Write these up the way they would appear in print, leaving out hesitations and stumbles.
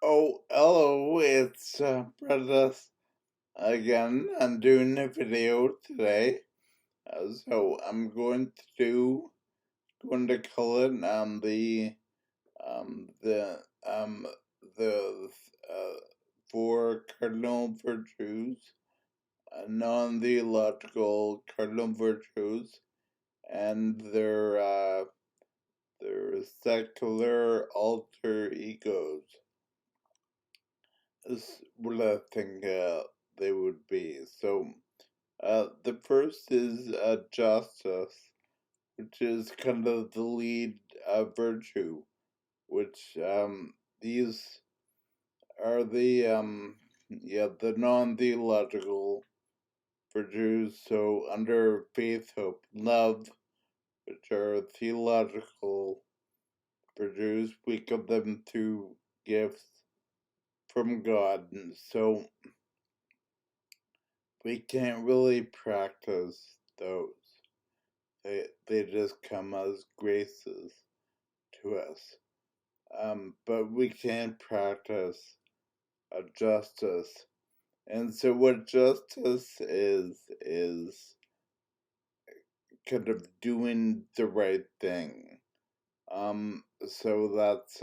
Oh, hello, it's Prentis again. I'm doing a video today. So I'm going to call it um the um the uh four cardinal virtues, non-theological cardinal virtues, and their secular alter egos. Is what I think they would be. So the first is justice, which is kind of the lead virtue, which these are the non-theological virtues. So under faith, hope, love, which are theological virtues, we get them through gifts from God. And so we can't really practice those. They just come as graces to us. But we can practice justice. And so what justice is kind of doing the right thing. So that's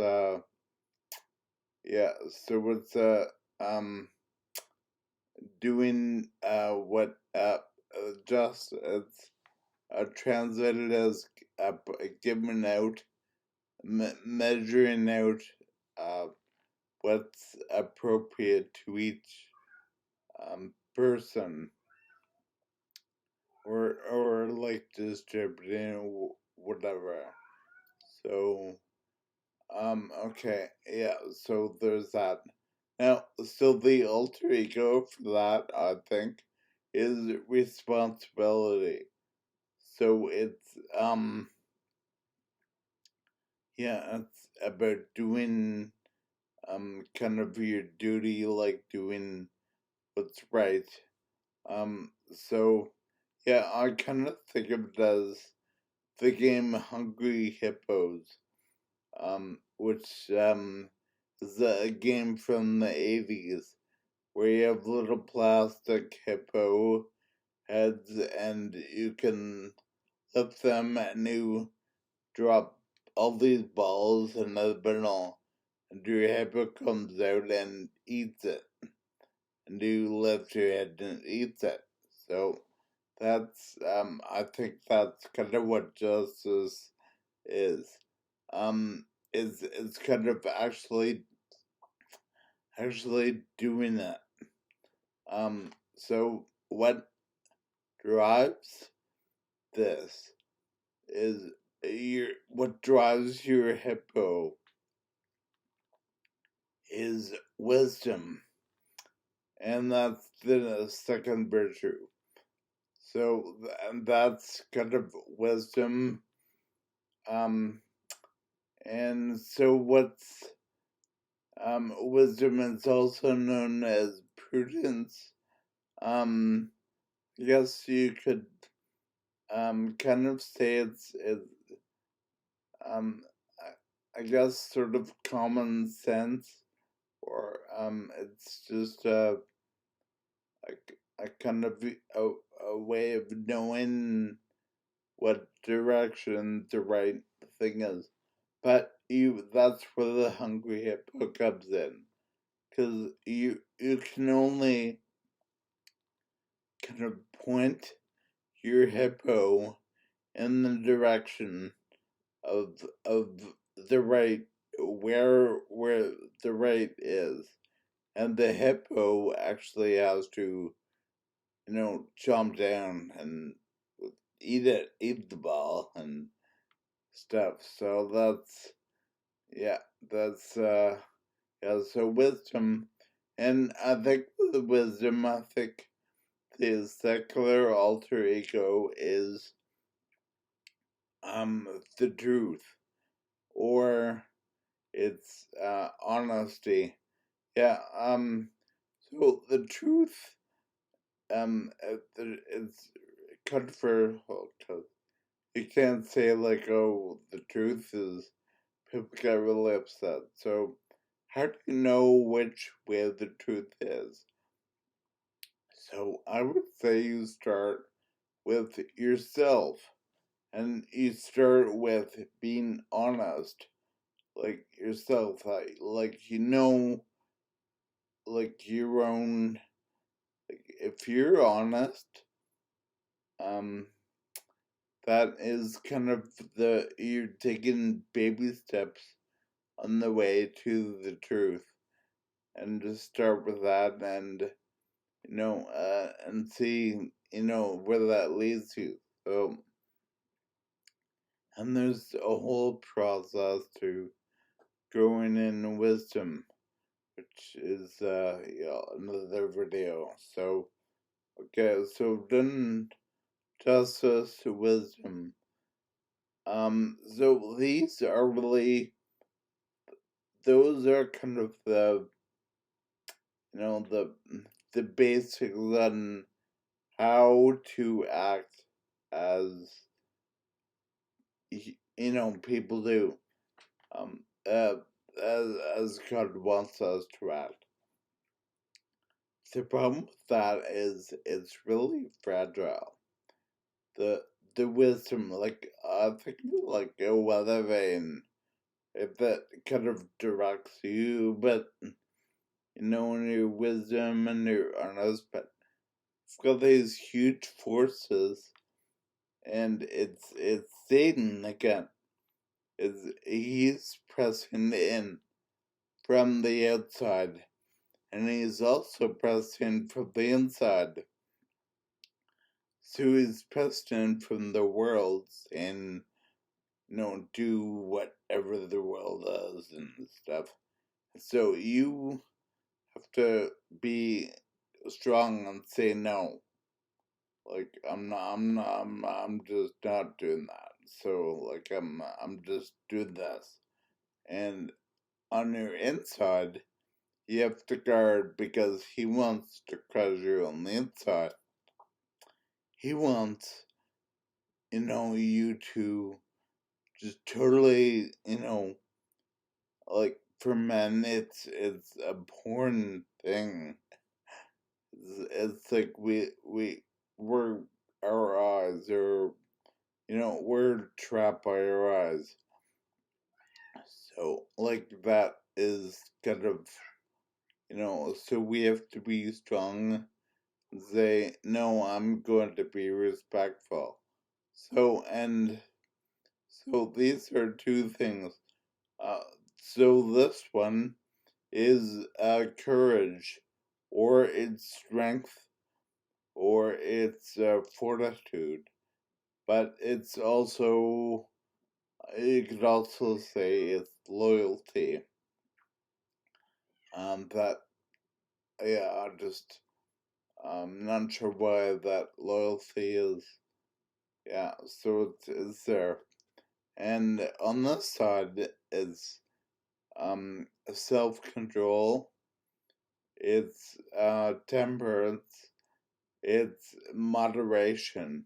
so it's doing what just it's translated as giving out, measuring out what's appropriate to each person, or like distributing whatever. So okay, yeah. So there's that. Now, so the alter ego for that, I think, is responsibility. So it's it's about doing kind of your duty, like doing what's right. So yeah, I kind of think of it as the game Hungry Hippos, which is a game from the 80s where you have little plastic hippo heads and you can lift them and you drop all these balls in a barrel, and your hippo comes out and eats it, and you lift your head and eats it. So that's I think that's kind of what justice is. Is kind of actually doing that. So what drives this is what drives your hippo is wisdom, and that's the second virtue. So and that's kind of wisdom. And so what's wisdom is also known as prudence. I guess you could kind of say it's I guess sort of common sense, or it's just a kind of a way of knowing what direction the right thing is. But that's where the hungry hippo comes in, because you can only kind of point your hippo in the direction of the right, where the right is, and the hippo actually has to jump down and eat the ball and stuff. So that's so wisdom. And I think with the wisdom, I think the secular alter ego is the truth, or it's honesty. Yeah. So the truth, it's cut for, you can't say like, oh, the truth is, people get really upset. So how do you know which way the truth is? So I would say you start with yourself, and you start with being honest, like yourself, like like your own. Like if you're honest, um, that is kind of you're taking baby steps on the way to the truth, and just start with that, and and see where that leads you. So, and there's a whole process to growing in wisdom, which is another video. So okay, so done justice to wisdom. So these are really, those are kind of the the basics on how to act as people do, um uh as God wants us to act. The problem with that is it's really fragile. The the wisdom, like I think like a weather vane, if that kind of directs you, but and your wisdom and your honest, but it's got these huge forces, and it's Satan again. Is he's pressing in from the outside, and he's also pressing from the inside. So he's pressed in from the world, and do whatever the world does and stuff. So you have to be strong and say no. Like I'm just not doing that. So like I'm just doing this. And on your inside, you have to guard, because he wants to crush you on the inside. He wants, you to just totally, like for men, it's a porn thing. It's like we're our eyes, or we're trapped by our eyes. So like that is kind of, so we have to be strong and say no, I'm going to be respectful. So and so these are two things. uh so this one is courage, or it's strength, or it's fortitude, but it's also, you could also say it's loyalty. That yeah, I just I'm not sure why that loyalty is. Yeah, so it's there, and on this side is self control. It's temperance. It's moderation,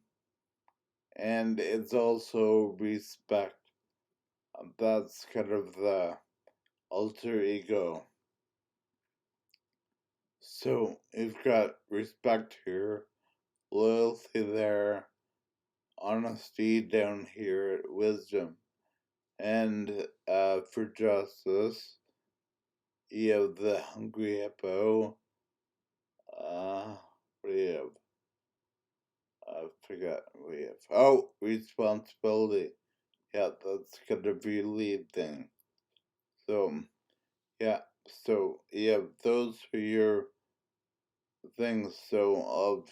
and it's also respect. That's kind of the alter ego. So you've got respect here, loyalty there, honesty down here, wisdom, and for justice, you have the hungry hippo. What do you have? I forgot. We have responsibility. Yeah, that's gonna be lead thing. So yeah, so yeah, those are your things. So I'll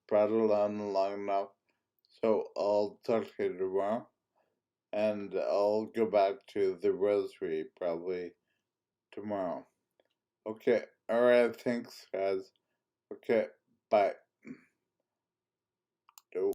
prattle on long enough. So I'll talk to you tomorrow, and I'll go back to the rosary probably tomorrow. Okay, alright, thanks guys. Okay, bye.